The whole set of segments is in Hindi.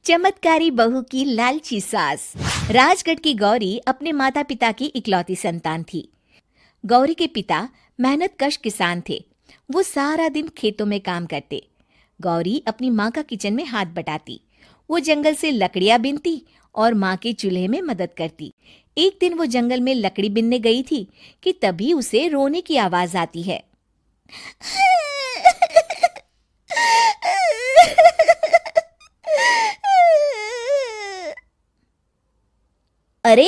चमत्कारी बहू की लालची सास। राजगढ़ की गौरी अपने माता पिता की इकलौती संतान थी। गौरी के पिता मेहनतकश किसान थे। वो सारा दिन खेतों में काम करते। गौरी अपनी माँ का किचन में हाथ बटाती। वो जंगल से लकड़ियां बीनती और माँ के चूल्हे में मदद करती। एक दिन वो जंगल में लकड़ी बीनने गई थी कि तभी उसे रोने की आवाज आती है। अरे,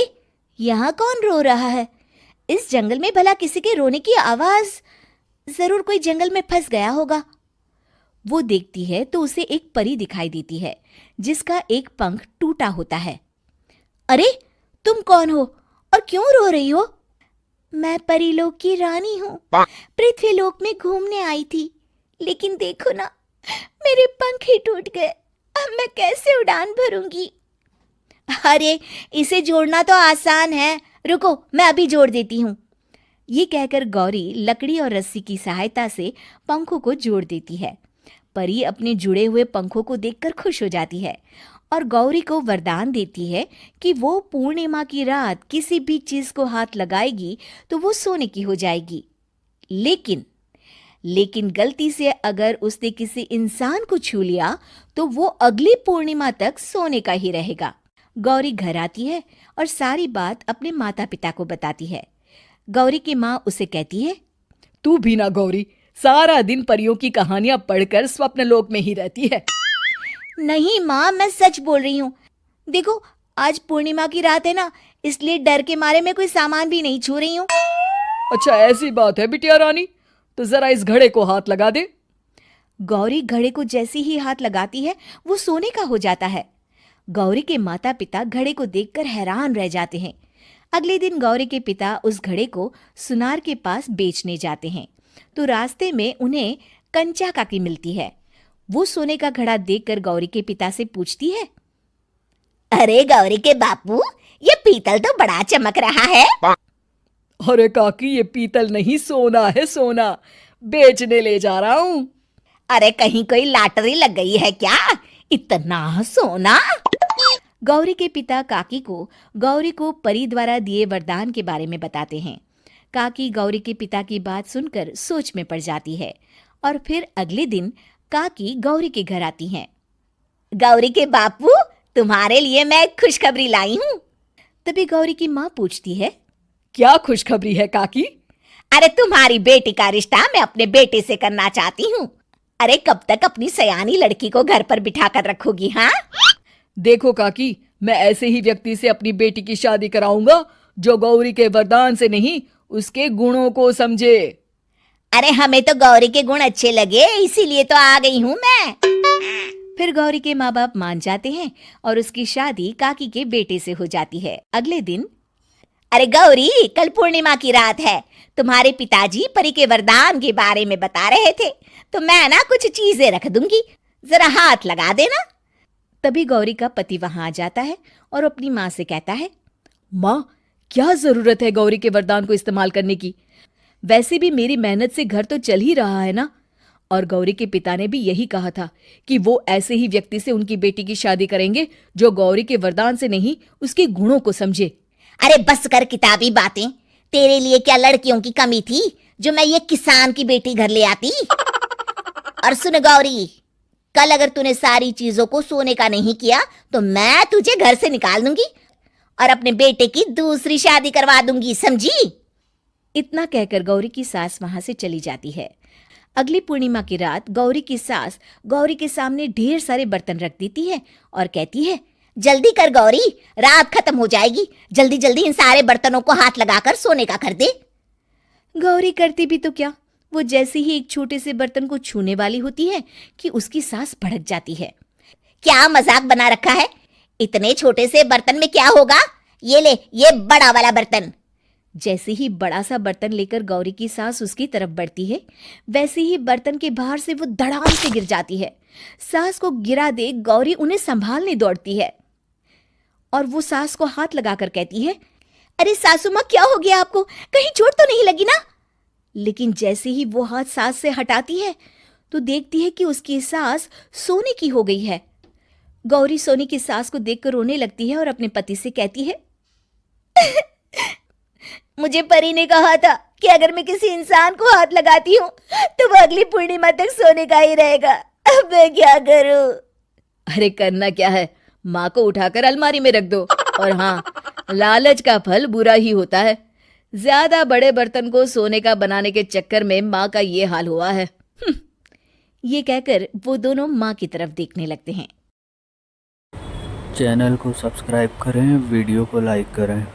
यहाँ कौन रो रहा है? इस जंगल में भला किसी के रोने की आवाज? जरूर कोई जंगल में फंस गया होगा। वो देखती है तो उसे एक परी दिखाई देती है जिसका एक पंख टूटा होता है। अरे, तुम कौन हो और क्यों रो रही हो? मैं परीलोक की रानी हूँ। पृथ्वीलोक में घूमने आई थी, लेकिन देखो ना, मेरे पंख ही टूट गए। अब मैं कैसे उड़ान भरूंगी? अरे, इसे जोड़ना तो आसान है। रुको, मैं अभी जोड़ देती हूँ। ये कहकर गौरी लकड़ी और रस्सी की सहायता से पंखों को जोड़ देती है। परी अपने जुड़े हुए पंखों को देखकर खुश हो जाती है और गौरी को वरदान देती है कि वो पूर्णिमा की रात किसी भी चीज को हाथ लगाएगी तो वो सोने की हो जाएगी। लेकिन गलती से अगर उसने किसी इंसान को छू लिया तो वो अगली पूर्णिमा तक सोने का ही रहेगा। गौरी घर आती है और सारी बात अपने माता पिता को बताती है। गौरी की माँ उसे कहती है, तू भी ना गौरी, सारा दिन परियों की कहानियां पढ़कर स्वप्न लोक में ही रहती है। नहीं माँ, मैं सच बोल रही हूँ। देखो, आज पूर्णिमा की रात है ना, इसलिए डर के मारे मैं कोई सामान भी नहीं छू रही हूँ। अच्छा, ऐसी बात है बिटिया रानी, तो जरा इस घड़े को हाथ लगा दे। गौरी घड़े को जैसे ही हाथ लगाती है वो सोने का हो जाता है। गौरी के माता पिता घड़े को देखकर हैरान रह जाते हैं। अगले दिन गौरी के पिता उस घड़े को सुनार के पास बेचने जाते हैं तो रास्ते में उन्हें कंचा काकी मिलती है। वो सोने का घड़ा देखकर गौरी के पिता से पूछती है, अरे गौरी के बापू, ये पीतल तो बड़ा चमक रहा है। अरे काकी, ये पीतल नहीं, सोना है, सोना। बेचने ले जा रहा हूँ। अरे, कहीं कोई लॉटरी लग गई है क्या? इतना सोना? गौरी के पिता काकी को गौरी को परी द्वारा दिए वरदान के बारे में बताते हैं। काकी गौरी के पिता की बात सुनकर सोच में पड़ जाती है और फिर अगले दिन काकी गौरी के घर आती हैं। गौरी के बापू, तुम्हारे लिए मैं एक खुशखबरी लाई हूँ। तभी गौरी की माँ पूछती है, क्या खुशखबरी है काकी? अरे, तुम्हारी बेटी का रिश्ता मैं अपने बेटे से करना चाहती हूँ। अरे, कब तक अपनी सयानी लड़की को घर पर बिठा कर रखोगी? हाँ, देखो काकी, मैं ऐसे ही व्यक्ति से अपनी बेटी की शादी कराऊंगा जो गौरी के वरदान से नहीं, उसके गुणों को समझे। अरे, हमें तो गौरी के गुण अच्छे लगे, इसीलिए तो आ गई हूँ मैं। फिर गौरी के माँ बाप मान जाते हैं और उसकी शादी काकी के बेटे से हो जाती है। अगले दिन, अरे गौरी, कल पूर्णिमा की रात है। तुम्हारे पिताजी परी के वरदान के बारे में बता रहे थे, तो मैं ना कुछ चीजें रख दूंगी, जरा हाथ लगा देना। तभी गौरी का पति वहां आ जाता है और अपनी माँ से कहता है, माँ, क्या जरूरत है गौरी के वरदान को इस्तेमाल करने की? वैसे भी मेरी मेहनत से घर तो चल ही रहा है ना। और गौरी के पिता ने भी यही कहा था कि वो ऐसे ही व्यक्ति से उनकी बेटी की शादी करेंगे जो गौरी के वरदान से नहीं, उसके गुणों को समझे। अरे बस कर किताबी बातें। तेरे लिए क्या लड़कियों की कमी थी जो मैं ये किसान की बेटी घर ले आती? और सुन गौरी, कल अगर तूने सारी चीजों को सोने का नहीं किया तो मैं तुझे घर से निकाल दूंगी और अपने बेटे की दूसरी शादी करवा दूंगी, समझी? इतना कहकर गौरी की सास वहां से चली जाती है। अगली पूर्णिमा की रात गौरी की सास गौरी के सामने ढेर सारे बर्तन रख देती है और कहती है, जल्दी कर गौरी, रात खत्म हो जाएगी। जल्दी जल्दी इन सारे बर्तनों को हाथ लगाकर सोने का कर दे। गौरी करती भी तो क्या, वो जैसे ही एक छोटे से बर्तन को छूने वाली होती है कि उसकी सास भड़क जाती है। क्या मजाक बना रखा है? इतने छोटे से बर्तन में क्या होगा? ये ले, ये बड़ा वाला बर्तन। जैसे ही बड़ा सा बर्तन लेकर गौरी की सास उसकी तरफ बढ़ती है, वैसे ही बर्तन के बाहर से वो धड़ाम से गिर जाती है। सास को गिरा देख गौरी उन्हें संभालने दौड़ती है और वो सास को हाथ लगाकर कहती है, अरे सासू माँ, क्या हो गया आपको? कहीं चोट तो नहीं लगी ना? लेकिन जैसे ही वो हाथ सास से हटाती है तो देखती है कि उसकी सास सोने की हो गई है। गौरी सोनी की सास को देखकर रोने लगती है और अपने पति से कहती है, मुझे परी ने कहा था कि अगर मैं किसी इंसान को हाथ लगाती हूँ तो वो अगली पूर्णिमा तक सोने का ही रहेगा। अब मैं क्या करूँ? अरे करना क्या है, माँ को उठाकर अलमारी में रख दो। और हाँ, लालच का फल बुरा ही होता है। ज्यादा बड़े बर्तन को सोने का बनाने के चक्कर में माँ का ये हाल हुआ है। ये कहकर वो दोनों माँ की तरफ देखने लगते हैं। चैनल को सब्सक्राइब करें, वीडियो को लाइक करें।